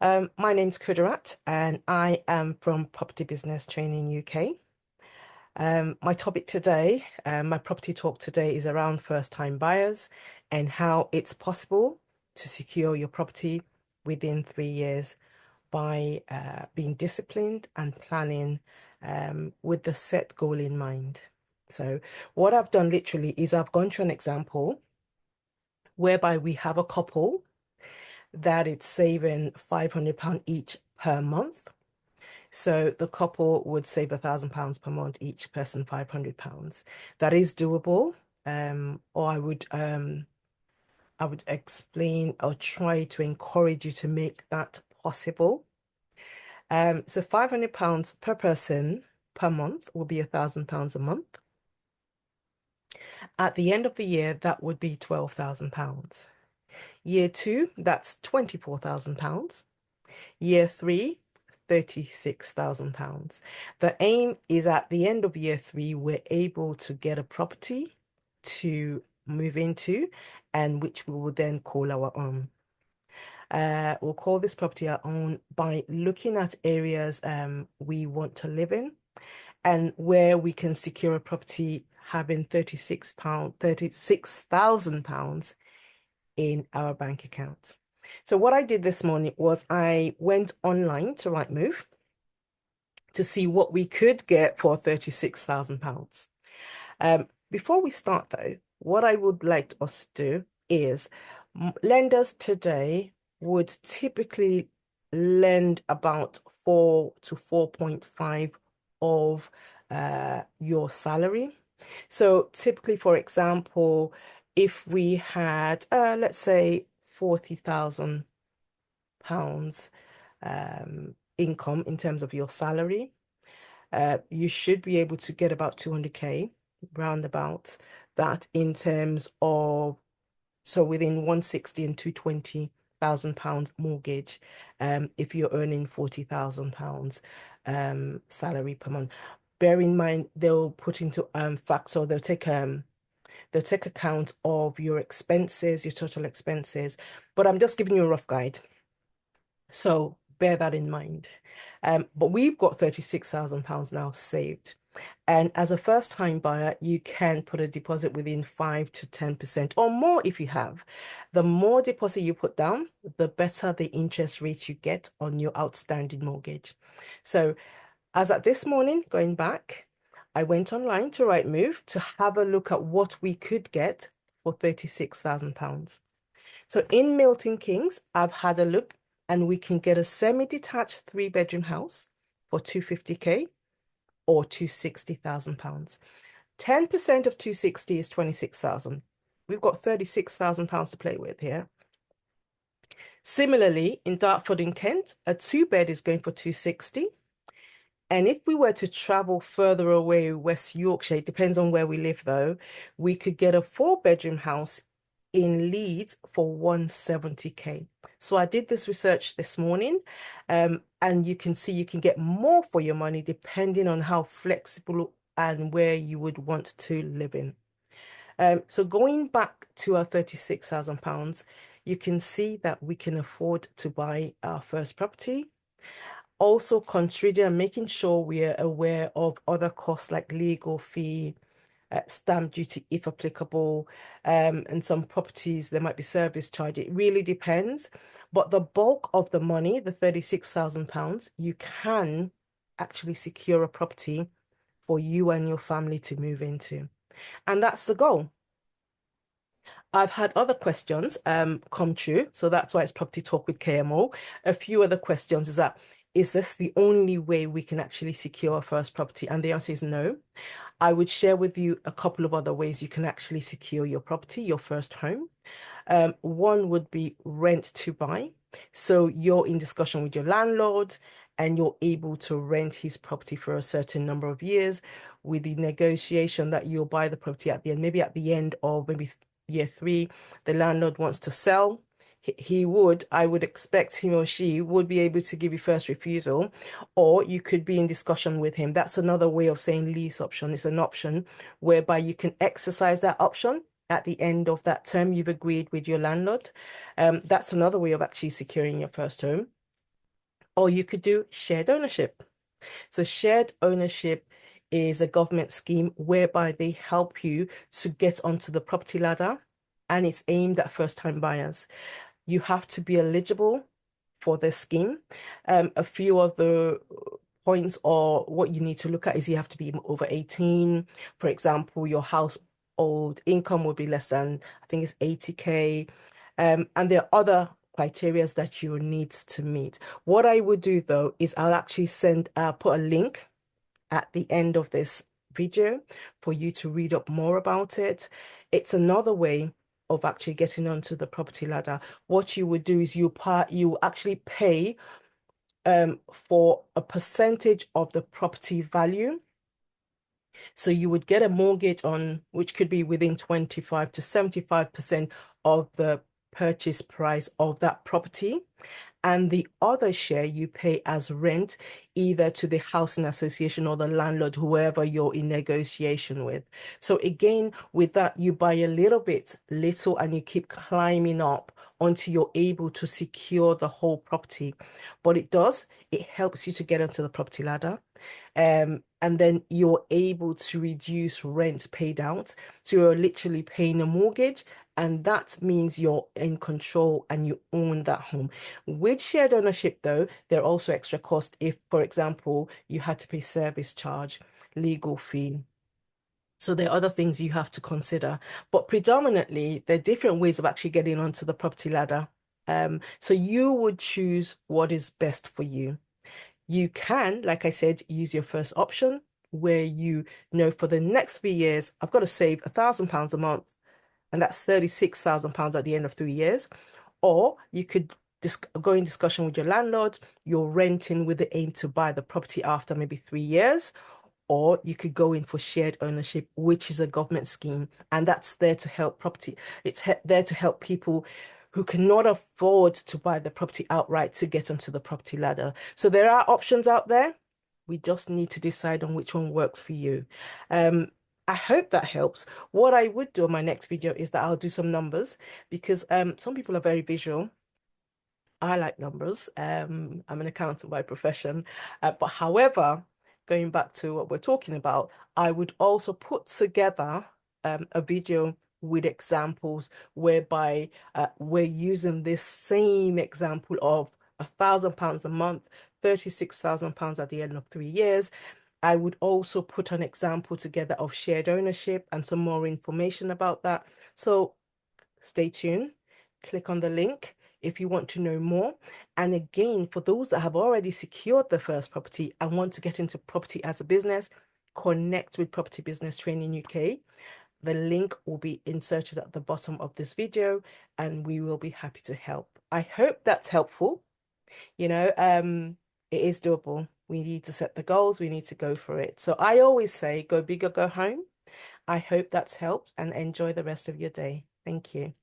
My name's Kudarat, and I am from Property Business Training UK. My topic today, my property talk today is around first-time buyers and how it's possible to secure your property within 3 years by being disciplined and planning with the set goal in mind. So what I've done literally is I've gone through an example whereby we have a couple that it's saving £500 each per month. So the couple would save £1,000 per month, each person £500. That is doable. Or I would explain or try to encourage you to make that possible. So £500 per person per month will be £1,000 a month. At the end of the year, that would be £12,000. Year two, that's £24,000. Year three, £36,000. The aim is at the end of year three, we're able to get a property to move into and which we will then call our own. We'll call this property our own by looking at areas we want to live in and where we can secure a property having £36,000 in our bank account. So what I did this morning was I went online to Rightmove to see what we could get for £36,000. Before we start though, what I would like us to do is lenders today would typically lend about 4 to 4.5 of your salary. So typically, for example, if we had, let's say, £40,000 income in terms of your salary, you should be able to get about 200K roundabout that in terms of, so within 160 and £220,000 mortgage, if you're earning £40,000 salary per month. Bear in mind they'll put into factor, they'll take account of your expenses, your total expenses, but I'm just giving you a rough guide. So bear that in mind. But we've got £36,000 now saved. And as a first-time buyer, you can put a deposit within 5 to 10% or more if you have. The more deposit you put down, the better the interest rate you get on your outstanding mortgage. So as at this morning, going back, I went online to Rightmove to have a look at what we could get for £36,000. So in Milton Keynes, I've had a look and we can get a semi-detached 3-bedroom house for 250K or £260,000. 10% of 260 is 26,000. We've got £36,000 to play with here. Similarly, in Dartford in Kent, a 2-bed is going for 260. And if we were to travel further away, West Yorkshire, it depends on where we live though, we could get a 4-bedroom house in Leeds for 170K. So I did this research this morning, and you can see you can get more for your money depending on how flexible and where you would want to live in. So going back to our £36,000, you can see that we can afford to buy our first property. Also consider making sure we are aware of other costs like legal fee, stamp duty if applicable, and some properties there might be service charge. It really depends, but the bulk of the money, the £36,000, you can actually secure a property for you and your family to move into, and that's the goal. I've had other questions come true, so that's why it's Property Talk with KMO. A few other questions is this the only way we can actually secure a first property? And the answer is no. I would share with you a couple of other ways you can actually secure your property, your first home. One would be rent to buy. So you're in discussion with your landlord and you're able to rent his property for a certain number of years with the negotiation that you'll buy the property at the end, maybe at the end of maybe year three, the landlord wants to sell. I would expect him or she would be able to give you first refusal, or you could be in discussion with him. That's another way of saying lease option. It's an option whereby you can exercise that option at the end of that term you've agreed with your landlord. That's another way of actually securing your first home. Or you could do shared ownership. So shared ownership is a government scheme whereby they help you to get onto the property ladder, and it's aimed at first-time buyers. You have to be eligible for this scheme. A few of the points or what you need to look at is you have to be over 18. For example, your household income will be less than, I think it's 80K. And there are other criteria that you need to meet. What I would do though is I'll actually put a link at the end of this video for you to read up more about it. It's another way of actually getting onto the property ladder. What you would do is you actually pay for a percentage of the property value. So you would get a mortgage on which could be within 25 to 75% of the purchase price of that property, and the other share you pay as rent, either to the housing association or the landlord, whoever you're in negotiation with. So again, with that, you buy a little, and you keep climbing up until you're able to secure the whole property. But it helps you to get onto the property ladder. And then you're able to reduce rent paid out. So you're literally paying a mortgage, and that means you're in control and you own that home. With shared ownership, though, there are also extra costs if, for example, you had to pay service charge, legal fee. So there are other things you have to consider. But predominantly, there are different ways of actually getting onto the property ladder. So you would choose what is best for you. You can, like I said, use your first option where you know for the next 3 years, I've got to save £1,000 a month, and that's £36,000 at the end of 3 years. Or you could go in discussion with your landlord, you're renting with the aim to buy the property after maybe 3 years. Or you could go in for shared ownership, which is a government scheme, and that's there to help property. It's there to help people who cannot afford to buy the property outright to get onto the property ladder. So there are options out there. We just need to decide on which one works for you. Um, I hope that helps. What I would do on my next video is that I'll do some numbers because some people are very visual. I like numbers. I'm an accountant by profession. But however, going back to what we're talking about, I would also put together a video with examples whereby we're using this same example of £1,000 a month, £36,000 at the end of 3 years. I would also put an example together of shared ownership and some more information about that. So stay tuned, click on the link if you want to know more. And again, for those that have already secured the first property and want to get into property as a business, connect with Property Business Training UK. The link will be inserted at the bottom of this video, and we will be happy to help. I hope that's helpful. You know, it is doable. We need to set the goals, we need to go for it. So I always say, go big or go home. I hope that's helped, and enjoy the rest of your day. Thank you.